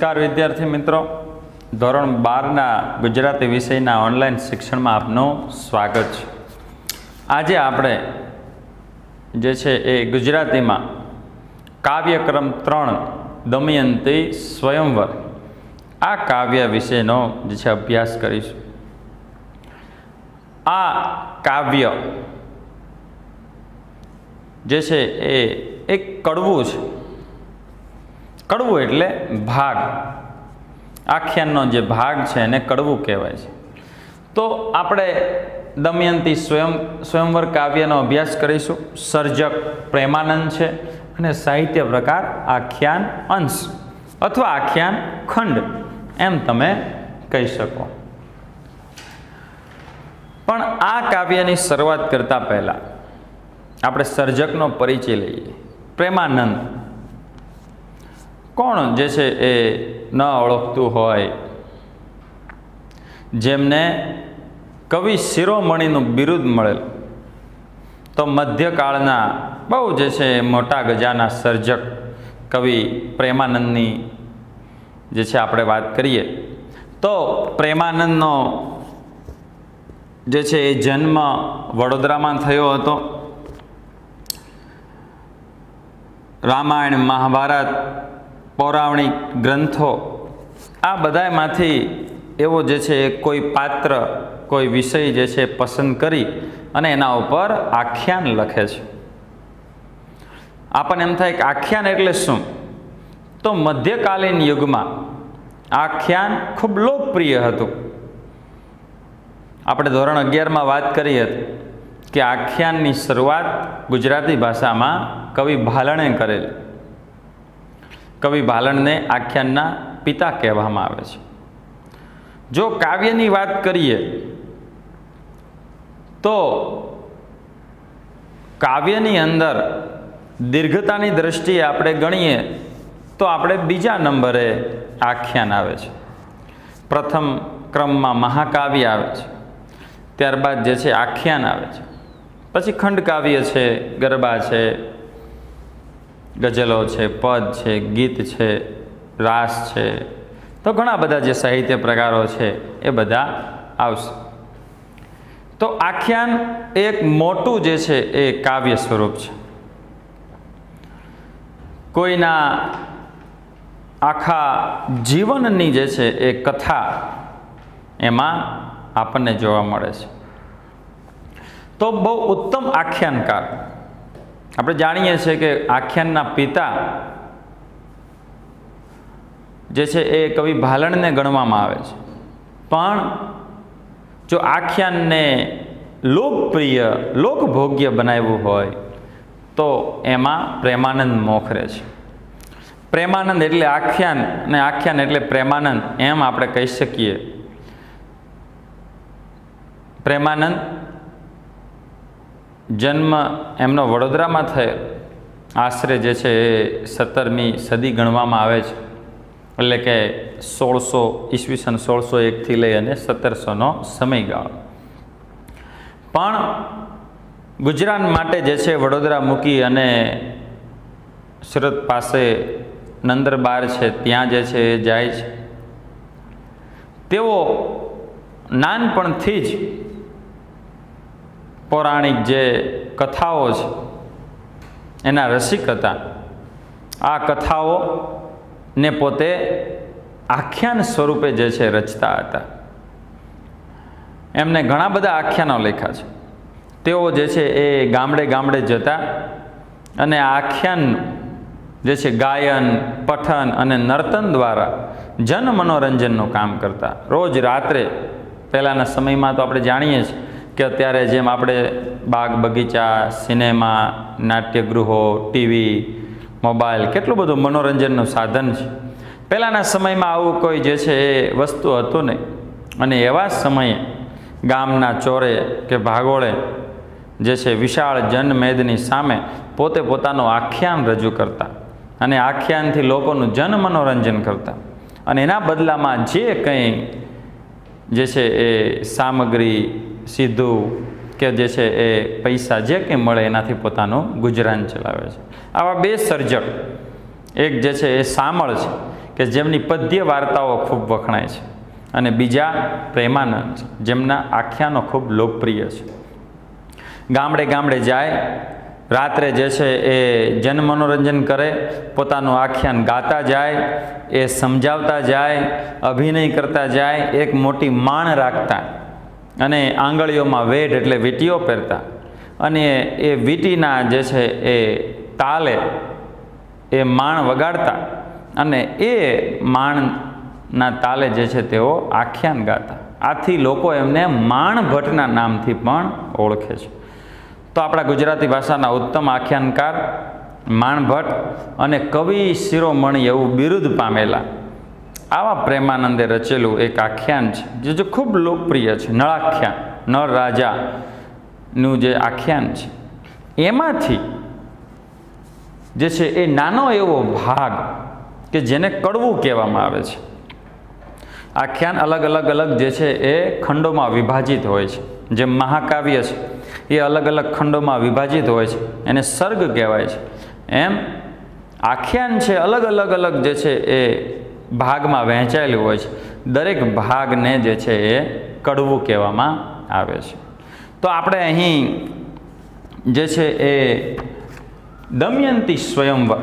નમસ્કાર વિદ્યાર્થી મિત્રો, ધોરણ 12ના ગુજરાતી વિષયના ઓનલાઈન શિક્ષણમાં આપનું સ્વાગત છે। આજે આપણે જે છે એ ગુજરાતીમાં કાવ્યક્રમ 3 દમયંતી સ્વયંવર આ કાવ્ય વિશેનો જે છે અભ્યાસ કરીશું। આ કાવ્ય જે છે એ એક કડવું છે। કડવું એટલે ભાગ, આખ્યાનનો જે ભાગ છે એને કડવું કહેવાય છે। તો આપણે દમયંતી સ્વયંવર કાવ્યનો અભ્યાસ કરીશું। સર્જક પ્રેમાનંદ છે અને સાહિત્ય પ્રકાર આખ્યાન અંશ અથવા આખ્યાન ખંડ એમ તમે કહી શકો। પણ આ કાવ્યની શરૂઆત કરતા પહેલા આપણે સર્જકનો પરિચય લઈએ। પ્રેમાનંદ કોણ જે છે એ ન ઓળખતું હોય, જેમને કવિ શિરોમણીનું બિરુદ મળેલ, તો મધ્યકાળના બહુ જે છે મોટા ગજાના સર્જક કવિ પ્રેમાનંદની જે છે આપણે વાત કરીએ તો પ્રેમાનંદનો જે છે એ જન્મ વડોદરામાં થયો હતો। રામાયણ, મહાભારત, પૌરાણિક ગ્રંથો આ બધામાંથી એવો જે છે કોઈ પાત્ર, કોઈ વિષય જે છે પસંદ કરી અને એના ઉપર આખ્યાન લખે છે। આપણને એમ થાય કે આખ્યાન એટલે શું? તો મધ્યકાલીન યુગમાં આખ્યાન ખૂબ લોકપ્રિય હતું। આપણે ધોરણ 11માં વાત કરી હતી કે આખ્યાનની શરૂઆત ગુજરાતી ભાષામાં કવિ ભાલણે કરેલી। કવિ ભાલણને આખ્યાનના પિતા કહેવામાં આવે છે। જો કાવ્યની વાત કરીએ તો કાવ્યની અંદર દીર્ઘતાની દ્રષ્ટિએ આપણે ગણીએ તો આપણે બીજા નંબરે આખ્યાન આવે છે। પ્રથમ ક્રમમાં મહાકાવ્ય આવે છે, ત્યારબાદ જે છે આખ્યાન આવે છે, પછી ખંડકાવ્ય છે, ગરબા છે, ગઝલો છે, પદ છે, ગીત છે, રાસ છે, તો ઘણા બધા જે સાહિત્ય પ્રકારો છે એ બધા આવશે। તો આખ્યાન એક મોટું જે છે એ કાવ્ય સ્વરૂપ છે। કોઈના આખા જીવનની જે છે એ કથા એમાં આપણને જોવા મળે છે। તો બહુ ઉત્તમ આખ્યાનકાર, આપણે જાણીએ છીએ કે આખ્યાનના પિતા જે છે એ કવિ ભાલણને ગણવામાં આવે છે, પણ જો આખ્યાનને લોકપ્રિય, લોકભોગ્ય બનાવ્યું હોય તો એમાં પ્રેમાનંદ મોખરે છે। પ્રેમાનંદ એટલે આખ્યાન અને આખ્યાન એટલે પ્રેમાનંદ એમ આપણે કહી શકીએ। પ્રેમાનંદ જન્મ એમનો વડોદરામાં થયેલ, આશરે જે છે એ 17મી સદી ગણવામાં આવે છે, એટલે કે 1601થી લઈ અને 1700નો સમયગાળો। પણ ગુજરાત માટે જે છે વડોદરા મૂકી અને સુરત પાસે નંદરબાર છે ત્યાં જે છે એ જાય છે। તેઓ નાનપણથી જ પૌરાણિક જે કથાઓ છે એના રસિક હતા। આ કથાઓને પોતે આખ્યાન સ્વરૂપે જે છે રચતા હતા। એમને ઘણા બધા આખ્યાનો લખ્યા છે। તેઓ જે છે એ ગામડે ગામડે જતા અને આખ્યાન જે છે ગાયન, પઠન અને નર્તન દ્વારા જન મનોરંજનનું કામ કરતા। રોજ રાત્રે, પહેલાંના સમયમાં તો આપણે જાણીએ છીએ કે અત્યારે જેમ આપણે બાગ બગીચા, સિનેમા, નાટ્યગૃહો, ટીવી, મોબાઈલ, કેટલું બધું મનોરંજનનું સાધન છે। પહેલાંના સમયમાં આવું કોઈ જે છે એ વસ્તુ હતું નહીં, અને એવા સમયે ગામના ચોરે કે ભાગોળે જે છે વિશાળ જનમેદની સામે પોતે પોતાનું આખ્યાન રજૂ કરતા અને આખ્યાનથી લોકોનું જન મનોરંજન કરતા, અને એના બદલામાં જે કંઈ જે છે એ સામગ્રી, સીધું કે જે છે એ પૈસા જે કંઈ મળે એનાથી પોતાનું ગુજરાન ચલાવે છે। આવા બે સર્જક, એક જે છે એ શામળ છે કે જેમની પદ્ય વાર્તાઓ ખૂબ વખણાય છે, અને બીજા પ્રેમાનંદ જેમના આખ્યાનો ખૂબ લોકપ્રિય છે. ગામડે ગામડે જાય, રાત્રે જે છે એ જન મનોરંજન કરે, પોતાનું આખ્યાન ગાતા જાય, એ સમજાવતા જાય, અભિનય કરતા જાય, એક મોટી માણ રાખતા અને આંગળીઓમાં વેઢ એટલે વીંટીઓ પહેરતા, અને એ વીંટીના જે છે એ તાલે એ માણ વગાડતા, અને એ માણના તાલે જે છે તેઓ આખ્યાન ગાતા. આથી લોકો એમને માણ ભટ્ટના નામથી પણ ઓળખે છે. તો આપણા ગુજરાતી ભાષાના ઉત્તમ આખ્યાનકાર માણ ભટ્ટ અને કવિ શિરોમણી એવું બિરુદ પામેલા આવા પ્રેમાનંદે રચેલું એક આખ્યાન છે જે ખૂબ લોકપ્રિય છે. નળાખ્યાન, નળ રાજાનું જે આખ્યાન છે, એમાંથી જે છે એ નાનો એવો ભાગ કે જેને કડવું કહેવામાં આવે છે. આખ્યાન અલગ અલગ જે છે એ ખંડોમાં વિભાજિત હોય છે. જેમ મહાકાવ્ય છે એ અલગ અલગ ખંડોમાં વિભાજિત હોય છે, એને સર્ગ કહેવાય છે. એમ આખ્યાન છે અલગ અલગ જે છે એ ભાગમાં વહેંચાયેલું હોય છે. દરેક ભાગને જે છે એ કડવું કહેવામાં આવે છે. તો આપણે અહીં જે છે એ દમયંતી સ્વયંવર,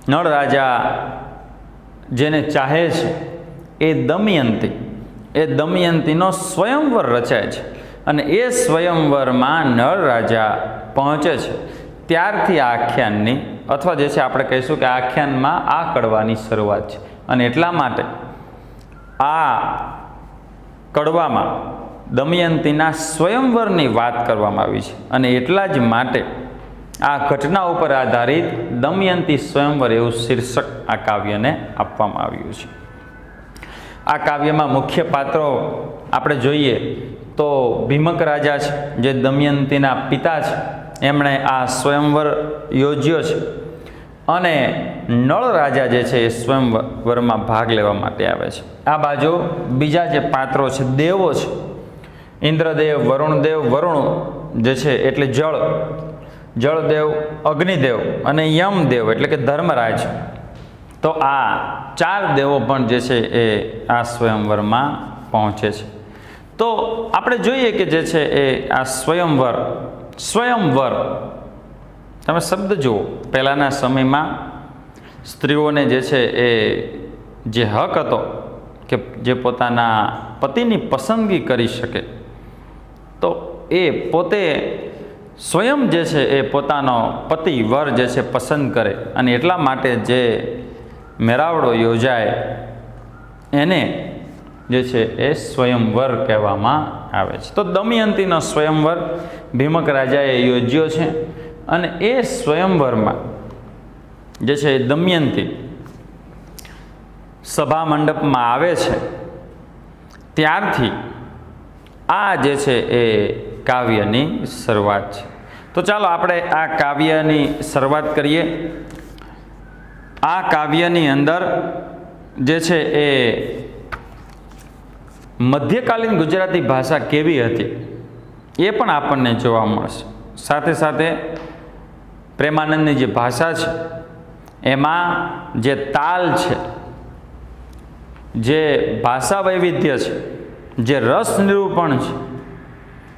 નળ રાજા જેને ચાહે છે એ દમયંતીનો સ્વયંવર રચાય છે, અને એ સ્વયંવરમાં નળ રાજા પહોંચે છે. ત્યારથી આ આખ્યાનની, અથવા જે છે આપણે કહીશું કે આખ્યાનમાં આ કડવાની શરૂઆત છે. અને એટલા માટે આ કડવામાં દમયંતીના સ્વયંવરની વાત કરવામાં આવી છે, અને એટલા જ માટે આ ઘટના ઉપર આધારિત દમયંતી સ્વયંવર એવું શીર્ષક આ કાવ્યને આપવામાં આવ્યું છે. આ કાવ્યમાં મુખ્ય પાત્રો આપણે જોઈએ તો ભીમક રાજા છે, જે દમયંતીના પિતા છે, એમણે આ સ્વયંવર યોજ્યો છે, અને નળ રાજા જે છે એ સ્વયંવરમાં ભાગ લેવા માટે આવે છે. આ બાજુ બીજા જે પાત્રો છે, દેવો છે, ઇન્દ્રદેવ, વરુણદેવ, વરુણ જે છે એટલે જળદેવ, અગ્નિદેવ અને યમદેવ એટલે કે ધર્મરાજ. તો આ 4 દેવો પણ જે છે એ આ સ્વયંવરમાં પહોંચે છે. તો આપણે જોઈએ કે જે છે એ આ સ્વયંવર તમે શબ્દ જુઓ, પહેલાંના સમયમાં સ્ત્રીઓને જે છે એ જે હક હતો કે જે પોતાના પતિની પસંદગી કરી શકે, તો એ પોતે સ્વયં જે છે એ પોતાનો પતિ વર જે છે પસંદ કરે, અને એટલા માટે જે મેળાવડો યોજાય એને જે છે એ સ્વયંવર કહેવામાં આવે છે. તો દમયંતીનો સ્વયંવર ભીમક રાજાએ યોજ્યો છે, અને એ સ્વયંવરમાં જે છે દમયંતી સભા મંડપમાં આવે છે, ત્યારથી આ જે છે એ કાવ્યની શરૂઆત છે. તો ચાલો આપણે આ કાવ્યની શરૂઆત કરીએ. આ કાવ્યની અંદર જે છે એ મધ્યકાલીન ગુજરાતી ભાષા કેવી હતી એ પણ આપણને જોવા મળશે. સાથે સાથે પ્રેમાનંદની જે ભાષા છે એમાં જે તાલ છે, જે ભાષા વૈવિધ્ય છે, જે રસ નિરૂપણ છે,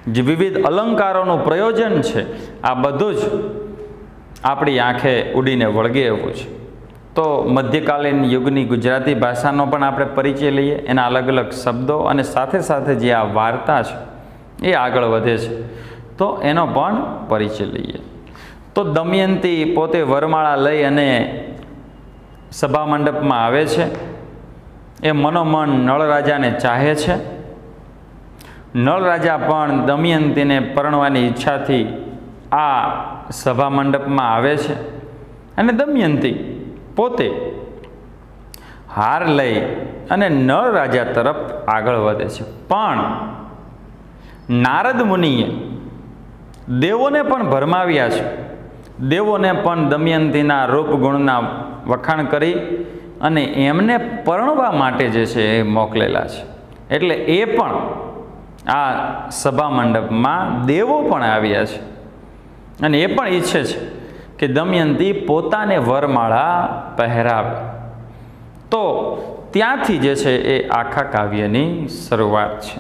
જે વિવિધ અલંકારોનું પ્રયોજન છે, આ બધું જ આપણી આંખે ઉડીને વળગે એવું છે. તો મધ્યકાલીન યુગની ગુજરાતી ભાષાનો પણ આપણે પરિચય લઈએ, એના અલગ અલગ શબ્દો, અને સાથે સાથે જે આ વાર્તા છે એ આગળ વધે છે, તો એનો પણ પરિચય લઈએ. તો દમયંતી પોતે વરમાળા લઈ અને સભા મંડપમાં આવે છે. એ મનોમન નળ રાજાને ચાહે છે. નળ રાજા પણ દમયંતીને પરણવાની ઈચ્છાથી આ સભા મંડપમાં આવે છે, અને દમયંતી પોતે હાર લઈ અને નળ રાજા તરફ આગળ વધે છે. પણ નારદ મુનિએ દેવોને પણ ભરમાવ્યા છે. દેવોને પણ દમયંતીના રૂપગુણના વખાણ કરી અને એમને પરણવા માટે જે છે એ મોકલેલા છે. એટલે એ પણ આ સભા મંડપમાં દેવો પણ આવ્યા છે, અને એ પણ ઈચ્છે છે કે દમયંતી પોતાને વરમાળા પહેરાવે. તો ત્યાંથી જે છે એ આખા કાવ્યની શરૂઆત છે.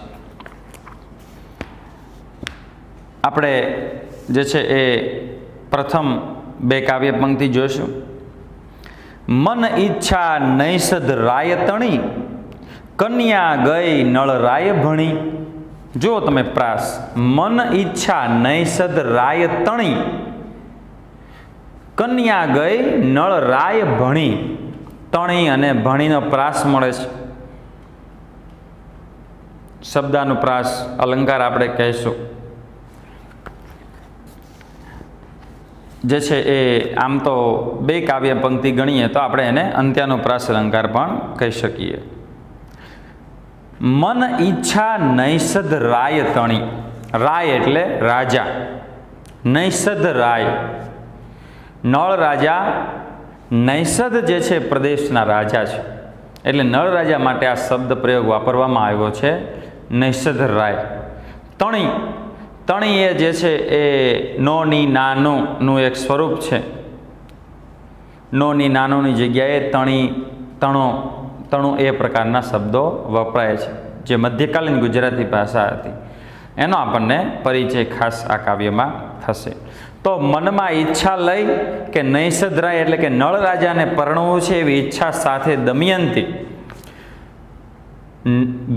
આપણે જે છે એ પ્રથમ બે કાવ્ય પંક્તિ જોઈશું. મન ઈચ્છા નૈષદ રાય તણી, કન્યા ગઈ નળ રાય ભણી. જુઓ તમે પ્રાસ, મન ઈચ્છા નૈષદ રાય તણી, કન્યા ગઈ નળ રાય ભણી. તણી અને ભણીનો પ્રાસ મળે છે. શબ્દાનુપ્રાસ અલંકાર આપણે કહીશું. જે છે એ આમ તો બે કાવ્ય પંક્તિ ગણીએ તો આપણે એને અંત્યાનુપ્રાસ અલંકાર પણ કહી શકીએ. મન ઈચ્છા નૈષદ રાય તણી. રાય એટલે રાજા, નૈષદ રાય નળ રાજા. નૈષદ જે છે પ્રદેશના રાજા છે, એટલે નળ રાજા માટે આ શબ્દ પ્રયોગ વાપરવામાં આવ્યો છે, નૈષદ રાય. તણી, તણી એ જે છે એ નોની નાનું એક સ્વરૂપ છે. નોની નાનોની જગ્યાએ તણી, તણો, તણું એ પ્રકારના શબ્દો વપરાય છે, જે મધ્યકાલીન ગુજરાતી ભાષા હતી. એનો આપણને પરિચય ખાસ આ કાવ્યમાં થશે. તો મનમાં ઈચ્છા લઈ કે નૈષદ રાય એટલે કે નળ રાજાને પરણવું છે એવી ઈચ્છા સાથે દમયંતી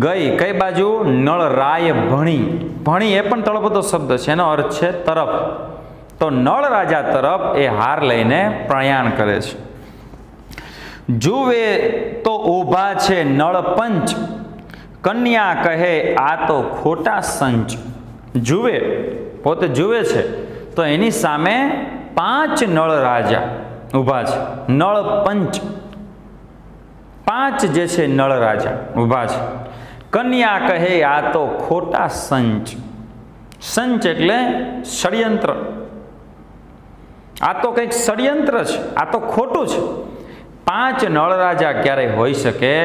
ગઈ કઈ બાજુ? નળ રાય ભણી. ભણી એ પણ તળપદો શબ્દ છે, એનો અર્થ છે તરફ. તો નળ રાજા તરફ એ હાર લઈને પ્રયાણ કરે છે. જુએ તો ઊભા છે નળ પંચ, કન્યા કહે આ તો ખોટા સંચ. જુએ, પોતે જુએ છે તો એની સામે 5 નળ રાજા ઊભા છે. નળ પંચ, 5 જે છે નળ રાજા ઊભા છે. કન્યા કહે આ તો ખોટા સંચ. સંચ એટલે ષડયંત્ર. આ તો કંઈક ષડયંત્ર છે, આ તો ખોટું છે. 5 નળ રાજા ક્યારેય હોઈ શકે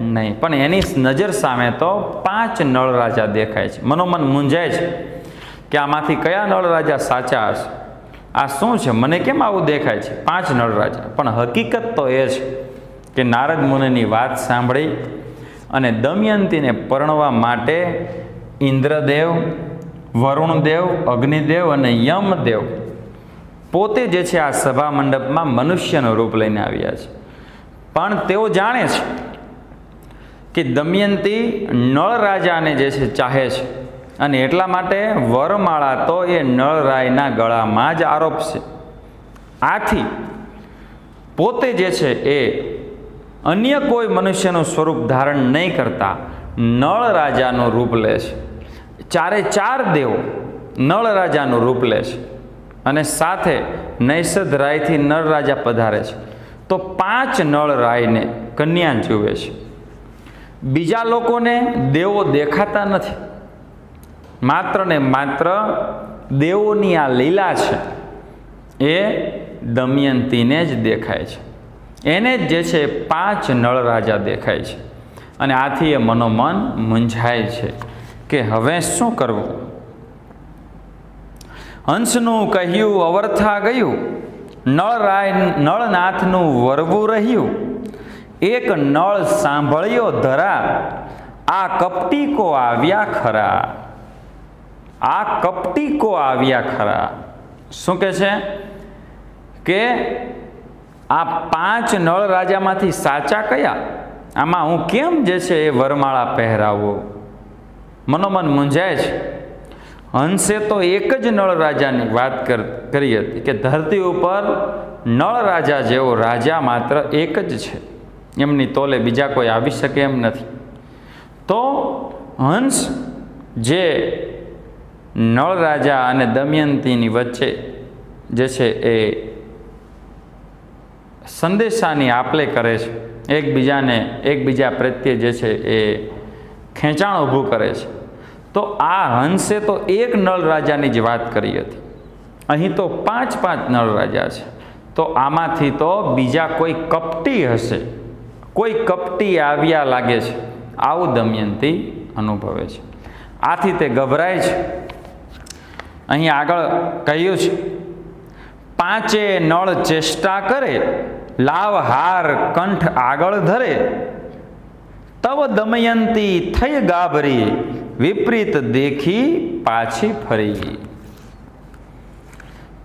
નહીં. પણ એની નજર સામે તો 5 નળ રાજા દેખાય છે. મનોમન મૂંઝાય છે કે આમાંથી કયા નળ રાજા સાચા હશે? આ શું છે? મને કેમ આવું દેખાય છે? 5 નળ રાજા. પણ હકીકત તો એ છે કે નારદ મુનિની વાત સાંભળી અને દમયંતીને પરણવા માટે ઇન્દ્રદેવ, વરુણદેવ, અગ્નિદેવ અને યમદેવ પોતે જે છે આ સભા મંડપમાં મનુષ્યનું રૂપ લઈને આવ્યા છે. પણ તેઓ જાણે છે કે દમયંતી નળ રાજાને જે છે ચાહે છે, અને એટલા માટે વરમાળા તો એ નળરાયના ગળામાં જ આરોપશે. આથી પોતે જે છે એ અન્ય કોઈ મનુષ્યનું સ્વરૂપ ધારણ નહીં કરતા નળ રાજાનું રૂપ લે છે. 4 દેવો નળ રાજાનું રૂપ લે છે અને સાથે નૈષદ રાયથી નળ રાજા પધારે છે. તો 5 નળ રાયને કન્યા જુએ છે. બીજા લોકોને દેવો દેખાતા નથી. માત્ર ને માત્ર દેવોની આ લીલા છે એ દમયંતીને જ દેખાય છે. એને જ જે છે 5 નળ રાજા દેખાય છે. અને આથી એ મનોમન મૂંઝાય છે કે હવે શું કરવું? હંસનું કહ્યું અવર્થા ગયું, નળનાથનું વરવું રહ્યું. એક નળ સાંભળ્યો ધરા, આ કપટીકો આવ્યા ખરા. આ કપટીકો આવ્યા ખરા. શું કહે છે કે આ 5 નળ રાજામાંથી સાચા કયા? આમાં હું કેમ જે છે એ વરમાળા પહેરાવો? મનોમન મૂંઝાય છે. હંસે તો એક જ નળ રાજાની વાત કરી હતી કે ધરતી ઉપર નળ રાજા જેવો રાજા માત્ર એક જ છે, એમની તોલે બીજા કોઈ આવી શકે એમ નથી. તો હંસ જે નળ રાજા અને દમયંતીની વચ્ચે જે છે એ સંદેશાની આપલે કરે છે, એકબીજા પ્રત્યે જે છે એ ખેંચાણ ઊભું કરે છે. તો આ હંસે તો એક નળ રાજાની જ વાત કરી હતી. અહીં તો 5 નળ રાજા છે. તો આમાંથી તો બીજા કોઈ કપટી હશે, કોઈ કપટી આવ્યા લાગે છે, આવું દમયંતી અનુભવે છે. આથી તે ગભરાય છે. અહીં આગળ કહ્યું છે 5 નળ ચેષ્ટા કરે, લાવ હાર કંઠ આગળ ધરે, તવ દમયંતી થઈ ગાભરી, વિપરીત દેખી પાછી ફરી.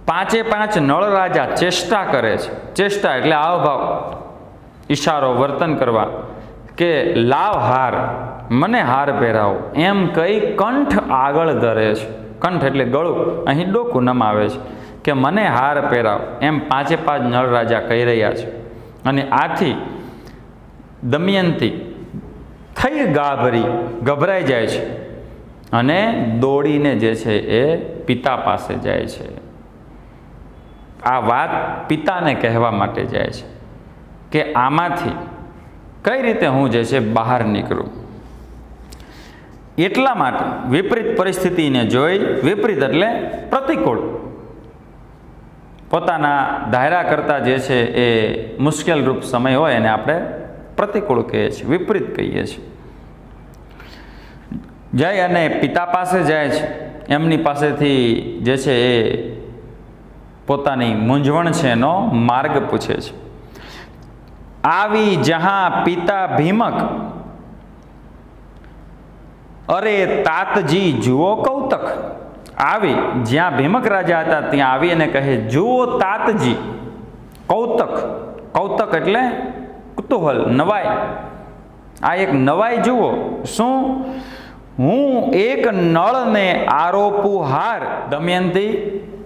પાંચે પાંચ નળ રાજા ચેષ્ટા કરે છે. ચેષ્ટા એટલે હાવભાવ, ઈશારો, વર્તન કરવા કે લાવ હાર, મને હાર પહેરાવો એમ કહી કંઠ આગળ ધરે છે. કંઠ એટલે ગળું, અહીં ડોકું નમાવે છે કે મને હાર પહેરાવો એમ પાંચે પાંચ નળ રાજા કહી રહ્યા છે. અને આથી દમયંતી થઈ ગાભરી, ગભરાઈ જાય છે અને દોડીને જે છે એ પિતા પાસે જાય છે. આ વાત પિતાને કહેવા માટે જાય છે કે આમાંથી કઈ રીતે હું જે છે બહાર નીકળું. એટલા માટે વિપરીત પરિસ્થિતિને જોઈ, વિપરીત એટલે પ્રતિકૂળ, પોતાના ધાર્યા કરતાં જે છે એ મુશ્કેલ રૂપ સમય હોય એને આપણે પ્રતિકૂળ કહીએ છીએ, વિપરીત કહીએ છીએ. જાય અને પિતા પાસે જાય છે, એમની પાસેથી જે છે એ પોતાની મૂંઝવણ છે એનો માર્ગ પૂછે છે. આવી જહાં પિતા ભીમક, અરે તાતજી જુઓ કૌતક. આવી જ્યાં ભીમક રાજા હતા ત્યાં આવી અને કહે જુઓ તાતજી. કૌતક, કૌતક એટલે કુતૂહલ, નવાઈ. આ એક નવાઈ જુઓ. શું? હું એક નળને આરોપું હાર. દમયંતી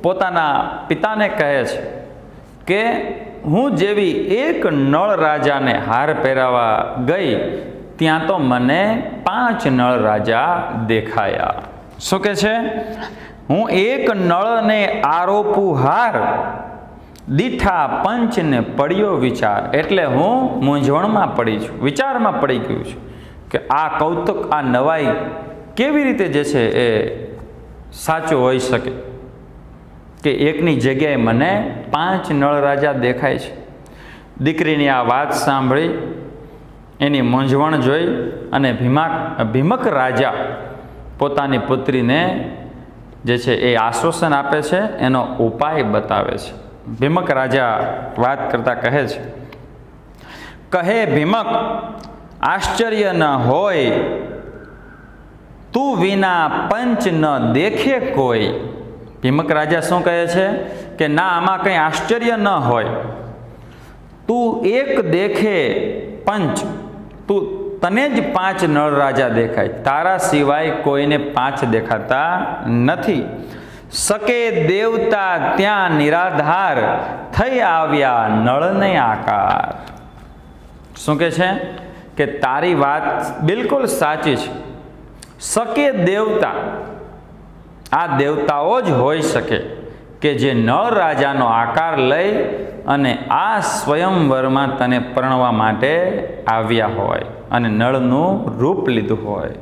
પોતાના પિતાને કહે છે કે હું જેવી એક નળ રાજાને હાર પહેરાવા ગઈ ત્યાં તો મને 5 નળ રાજા દેખાયા. શું કે છે? હું એક નળને આરોપું હાર, દીઠા પંચને પડ્યો વિચાર. એટલે હું મૂંઝવણમાં પડી છું, વિચારમાં પડી ગયું છું કે આ કૌતુક, આ નવાઈ કેવી રીતે જે છે એ સાચું હોઈ શકે કે એકની જગ્યાએ મને 5 નળ રાજા દેખાય છે. દીકરીની આ વાત સાંભળી, એની મૂંઝવણ જોઈ અને ભીમક રાજા પોતાની પુત્રીને જે છે એ આશ્વાસન આપે છે, એનો ઉપાય બતાવે છે. ભીમક રાજા વાત કરતા કહે છે, કહે ભીમક આશ્ચર્ય ન હોય, તું વિના પંચ ન દેખે કોઈ. ભીમક રાજા શું કહે છે કે ના, આમાં કંઈ આશ્ચર્ય ન હોય, તું એક દેખે પંચ, તને જ 5 નળ રાજા દેખાય, તારા સિવાય કોઈને 5 દેખાતા નથી. સકે દેવતા ત્યાં નિરાધાર, થઈ આવ્યા નળને આકાર. શું કે છે કે તારી વાત બિલકુલ સાચી છે. સકે દેવતા, આ દેવતાઓ જ હોઈ શકે કે જે નળ રાજાનો આકાર લઈ અને આ સ્વયંવરમાં તને પરણવા માટે આવ્યા હોય અને નળનું રૂપ લીધું હોય.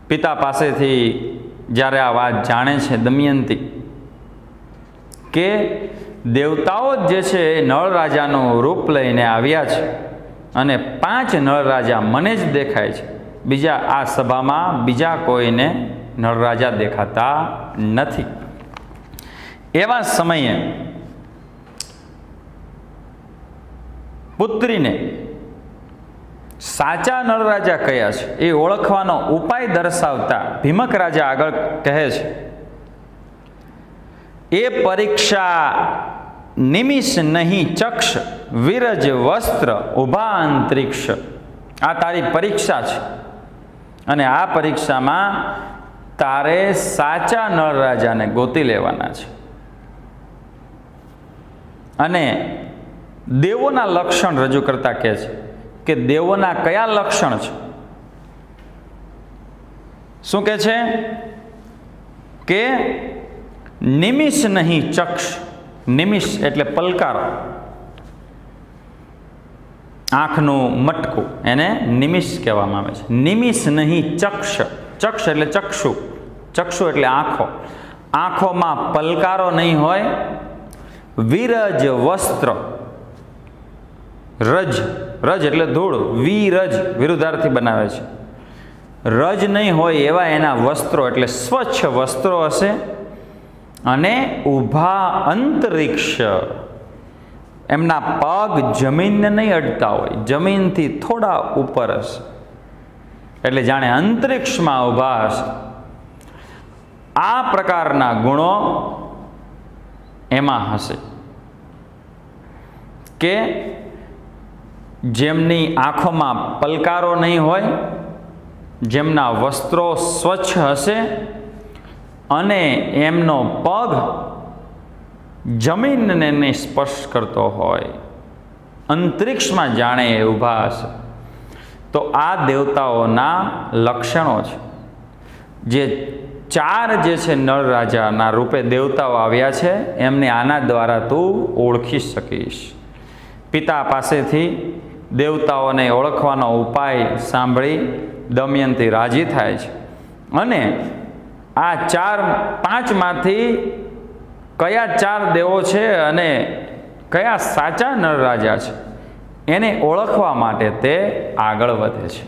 પિતા પાસેથી જ્યારે આ વાત જાણે છે દમયંતી કે દેવતાઓ જે છે એ નળ રાજાનું રૂપ લઈને આવ્યા છે અને 5 નળ રાજા મને જ દેખાય છે, બીજા આ સભામાં બીજા કોઈને નળ રાજા દેખાતા નથી. એવા સમયે પુત્રીને સાચા નળ રાજા કયા છે એ ઓળખવાનો ઉપાય દર્શાવતા ભીમક રાજા આગળ કહે છે, એ પરીક્ષા નિમિષ નહીં ચક્ષ, વિરજ વસ્ત્ર ઉભા અંતરિક્ષ. આ તારી પરીક્ષા છે અને આ પરીક્ષામાં તારે સાચા નળ રાજાને ગોતી લેવાના છે. અને દેવોના લક્ષણ રજૂ કરતા કહે છે કે દેવોના કયા લક્ષણ છે. શું કહે છે કે નિમિષ નહીં ચક્ષ. નિમિષ એટલે પલકારો, આંખનું મટકું, એને નિમિષ કહેવામાં આવે છે. નિમિષ નહીં ચક્ષ. ચક્ષ એટલે ચક્ષુ, ચક્ષુ એટલે આંખો, આંખોમાં પલકારો નહીં હોય. વિરજ વસ્ત્ર, રજ, રજ એટલે ધૂળ, વિરજ વિરુદ્ધાર્થી બનાવે છે. રજ નહીં હોય એવા એના વસ્ત્રો એટલે સ્વચ્છ વસ્ત્રો હશે. અને ઊભા અંતરિક્ષ એમના પગ જમીનને નહીં અડતા હોય, જમીનથી થોડા ઉપર હશે, એટલે જાણે અંતરિક્ષમાં ઊભા હશે. આ પ્રકારના ગુણો એમાં હશે કે જેમની આંખોમાં પલકારો નહીં હોય, જેમના વસ્ત્રો સ્વચ્છ હશે અને એમનો પગ જમીનને સ્પર્શ કરતો હોય, અંતરિક્ષમાં જાણે એ ઊભા હશે. તો આ દેવતાઓના લક્ષણો છે. જે 4 જે છે નળ રાજાના રૂપે દેવતાઓ આવ્યા છે, એમને આના દ્વારા તું ઓળખી શકીશ. પિતા પાસેથી દેવતાઓને ઓળખવાનો ઉપાય સાંભળી દમયંતી રાજી થાય છે અને આ 5માંથી કયા 4 દેવો છે અને કયા સાચા નળ રાજા છે એને ઓળખવા માટે તે આગળ વધે છે.